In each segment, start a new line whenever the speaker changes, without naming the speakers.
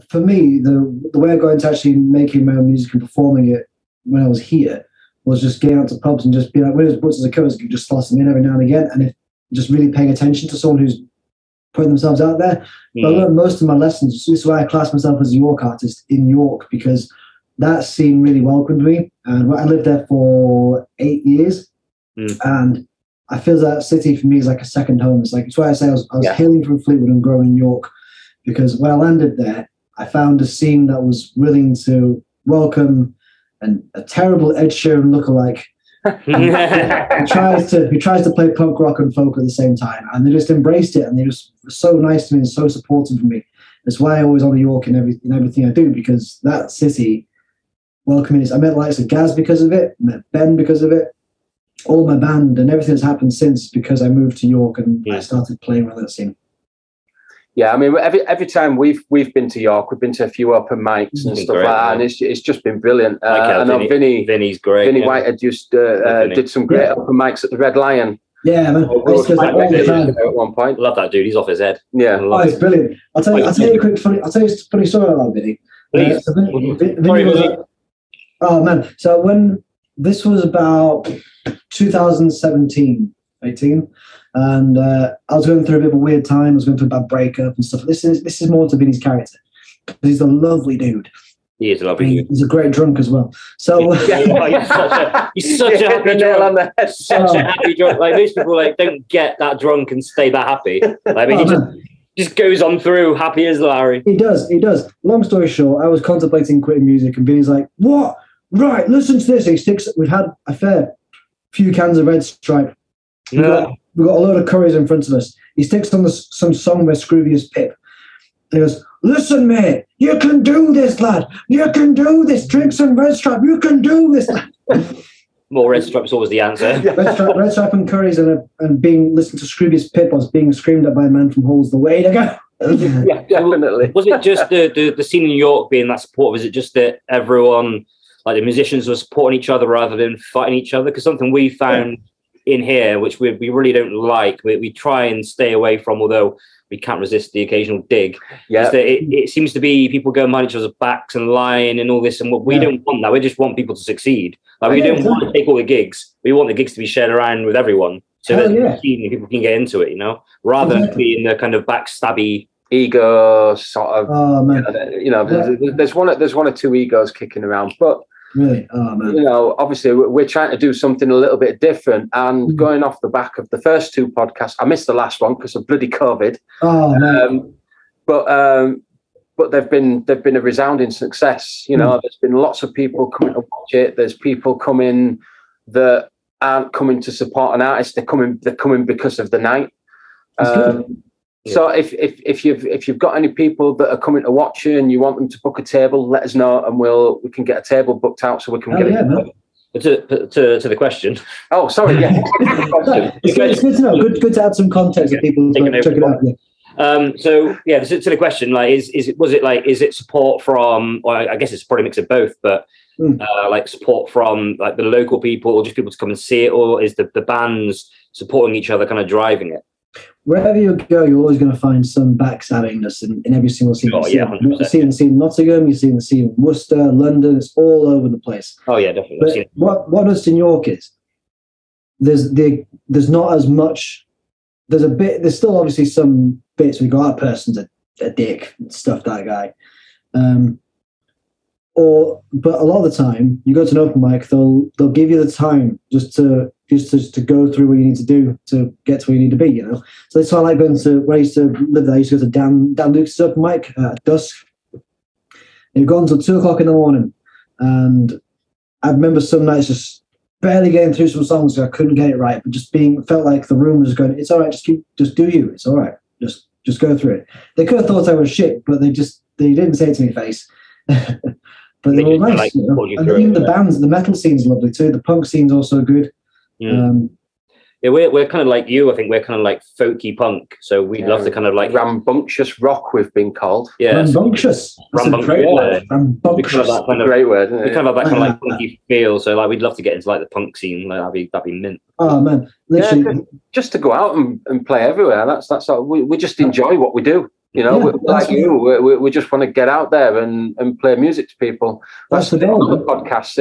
For me, the way I got into actually making my own music and performing it when I was here was just getting out to pubs and just being like, when there's butchers and covers, you just slot them in every now and again, and if just really paying attention to someone who's putting themselves out there. But I learned most of my lessons. This is why I class myself as a York artist in York, because that scene really welcomed me. And I lived there for 8 years, and I feel that city for me is like a second home. It's why I say I was hailing from Fleetwood and growing in York, because when I landed there, I found a scene that was willing to welcome a terrible Ed Sheeran lookalike who tries to play punk rock and folk at the same time, and they just embraced it, and they just were so nice to me and so supportive of me. That's why I always honor York in everything I do, because that city welcoming us. I met the likes of Gaz because of it, met Ben because of it, all my band and everything that's happened since, because I moved to York and I started playing with that scene.
Yeah, I mean, every time we've been to York, we've been to a few open mics and stuff like that, and it's just been brilliant. I know Vinny's great. Vinny Whitehead just did some great open mics at the Red Lion.
Yeah, man.
All the time. At one point,
love that dude. He's off his head.
Yeah,
it's brilliant. I'll tell you a funny story about Vinny. Oh man! So when this was about 2017, 18. And I was going through a bit of a weird time. I was going through a bad breakup and stuff. This is more to Vinny's character, because he's a lovely dude.
He is a lovely dude.
He's a great drunk as well. So
he's such a happy drunk. Such a happy drunk. Like, most people don't get that drunk and stay that happy. I mean, he just goes on through happy as Larry.
He does. Long story short, I was contemplating quitting music, and Vinny's like, "What? Right, listen to this." We've had a fair few cans of Red Stripe. We've got a load of curries in front of us. He sticks on some song by Scroobius Pip. And he goes, "Listen, mate, you can do this, lad. You can do this. Drink some Red Stripe. You can do this."
More Red Stripe's always the answer.
Red Stripe and curries and listening to Scroobius Pip was being screamed at by a man from Hull's the way to go.
Yeah, definitely.
Was it just the scene in York being that support? Was it just that everyone, like the musicians, were supporting each other rather than fighting each other? Because something we found in here, which we really don't like, we try and stay away from, although we can't resist the occasional dig. Yeah, is that it seems to be people going behind each other's backs and lying and all this, and we don't want that. We just want people to succeed. Like, we don't want to take all the gigs. We want the gigs to be shared around with everyone, so that people can get into it, rather than being the kind of backstabby
ego sort of. Oh man, there's one or two egos kicking around, but.
Really? Oh man.
Obviously we're trying to do something a little bit different, and going off the back of the first two podcasts, I missed the last one because of bloody COVID.
Oh man.
But they've been a resounding success. There's been lots of people coming to watch it. There's people coming that aren't coming to support an artist. They're coming because of the night. So if you've got any people that are coming to watch you and you want them to book a table, let us know, and we can get a table booked out so we can get it.
To the question.
Oh, sorry. Yeah.
It's good to know. Good to add some context for people to check it out. Yeah.
So to the question, is it support from? Well, I guess it's probably a mix of both, but support from the local people, or just people to come and see it, or is the bands supporting each other kind of driving it?
Wherever you go, you're always going to find some backstabbingness in every single scene. You see the scene in Nottingham, you see the scene in Worcester, London. It's all over the place.
Oh yeah, definitely.
But what does in York is there's not as much. There's still obviously some bits we go, that person's a dick, stuff that guy. But a lot of the time, you go to an open mic, they'll give you the time just to go through what you need to do to get to where you need to be, So that's why I like going to, where I used to live there, I used to go to Dan Lucas' open mic at dusk. And you've gone until 2:00 in the morning. And I remember some nights just barely getting through some songs because I couldn't get it right, but just felt like the room was going, "It's all right, just do you. It's all right. Just go through it." They could have thought I was shit, but they didn't say it to me face. But they were nice, And even the bands, the metal scene's lovely too. The punk scene's also good.
We're kind of like you. I think we're kind of like folky punk. So we'd love to kind of like
rambunctious rock. We've been called.
Yeah,
rambunctious. That's a great word. Rambunctious.
Great word.
We kind of have that kind of like punky feel. So we'd love to get into the punk scene. That'd be mint.
Oh man, literally,
just to go out and play everywhere. That's all. We just enjoy what we do. You know,
Yeah,
like you, we just want to get out there and play music to people.
That's the goal.
The podcast.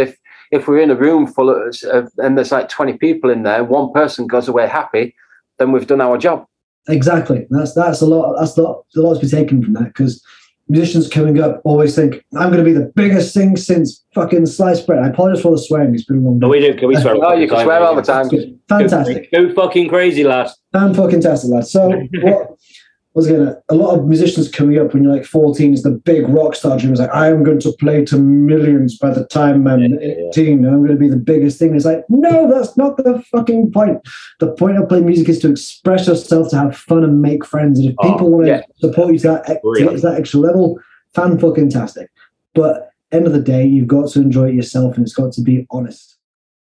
If we're in a room full of and there's like 20 people in there, one person goes away happy, then we've done our job.
Exactly. That's a lot. That's a lot to be taken from that, because musicians coming up always think, I'm going to be the biggest thing since fucking sliced bread. I apologize for the swearing. It's been a long day.
No, we do. Can we swear?
No, you can swear all the time.
Fantastic.
Go fucking crazy, lad.
Fan-fucking-tastic, lad. So what was a lot of musicians coming up when you're like 14 is the big rock star dream. It's like, I am going to play to millions by the time I'm 18. I'm going to be the biggest thing. It's like, no, that's not the fucking point. The point of playing music is to express yourself, to have fun and make friends. And if people want to support you to get to that extra level, fan-fucking-tastic. But end of the day, you've got to enjoy it yourself, and it's got to be honest.